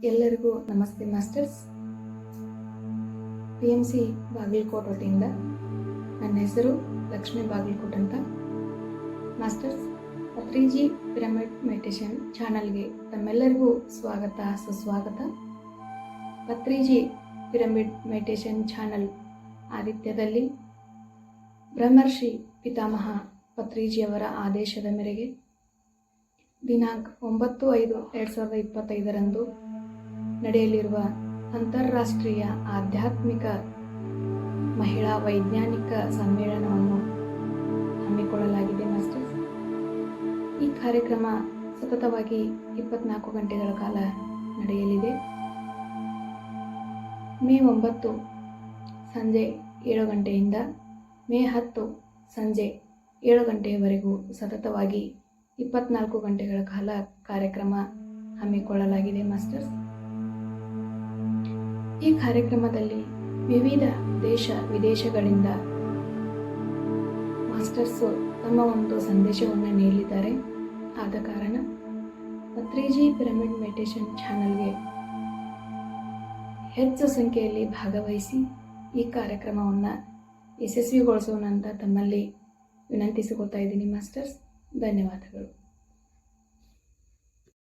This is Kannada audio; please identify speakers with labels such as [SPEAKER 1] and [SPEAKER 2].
[SPEAKER 1] ಎಲ್ಲರಿಗೂ ನಮಸ್ತೆ ಮಾಸ್ಟರ್ಸ್. PMC ಬಾಗಲಕೋಟ್ ವತಿಯಿಂದ ನನ್ನ ಹೆಸರು ಲಕ್ಷ್ಮೀ ಬಾಗಲಕೋಟ್ ಅಂತ. ಮಾಸ್ಟರ್ಸ್, ಪತ್ರಿಜಿ ಪಿರಮಿಡ್ ಮೆಡಿಟೇಷನ್ ಚಾನಲ್ಗೆ ತಮ್ಮೆಲ್ಲರಿಗೂ ಸ್ವಾಗತ ಸುಸ್ವಾಗತ. ಪತ್ರಿಜಿ ಪಿರಮಿಡ್ ಮೆಡಿಟೇಷನ್ ಚಾನಲ್ ಆದಿತ್ಯದಲ್ಲಿ ಬ್ರಹ್ಮರ್ಷಿ ಪಿತಾಮಹ ಪತ್ರಿಜಿಯವರ ಆದೇಶದ ಮೇರೆಗೆ ದಿನಾಂಕ 9/5/2025 ನಡೆಯಲಿರುವ ಅಂತಾರಾಷ್ಟ್ರೀಯ ಆಧ್ಯಾತ್ಮಿಕ ಮಹಿಳಾ ವೈಜ್ಞಾನಿಕ ಸಮ್ಮೇಳನವನ್ನು ಹಮ್ಮಿಕೊಳ್ಳಲಾಗಿದೆ ಮಾಸ್ಟರ್ಸ್. ಈ ಕಾರ್ಯಕ್ರಮ ಸತತವಾಗಿ 24 ಗಂಟೆಗಳ ಕಾಲ ನಡೆಯಲಿದೆ. ಮೇ 9 ಸಂಜೆ 7 ಗಂಟೆಯಿಂದ ಮೇ 10 ಸಂಜೆ 7 ಗಂಟೆಯವರೆಗೂ ಸತತವಾಗಿ 24 ಗಂಟೆಗಳ ಕಾಲ ಕಾರ್ಯಕ್ರಮ ಹಮ್ಮಿಕೊಳ್ಳಲಾಗಿದೆ ಮಾಸ್ಟರ್ಸ್. ಈ ಕಾರ್ಯಕ್ರಮದಲ್ಲಿ ವಿವಿಧ ದೇಶ ವಿದೇಶಗಳಿಂದ ಮಾಸ್ಟರ್ಸ್ ತಮ್ಮ ಒಂದು ಸಂದೇಶವನ್ನು ನೀಡಲಿದ್ದಾರೆ. ಆದ ಕಾರಣ ಪತ್ರಿಜಿ ಪಿರಮಿಡ್ ಮೆಡಿಟೇಷನ್ ಚಾನಲ್ಗೆ ಹೆಚ್ಚು ಸಂಖ್ಯೆಯಲ್ಲಿ ಭಾಗವಹಿಸಿ ಈ ಕಾರ್ಯಕ್ರಮವನ್ನು ಯಶಸ್ವಿಗೊಳಿಸೋಣ ಅಂತ ತಮ್ಮಲ್ಲಿ ವಿನಂತಿಸಿಕೊಳ್ತಾ ಇದ್ದೀನಿ ಮಾಸ್ಟರ್ಸ್. ಧನ್ಯವಾದಗಳು.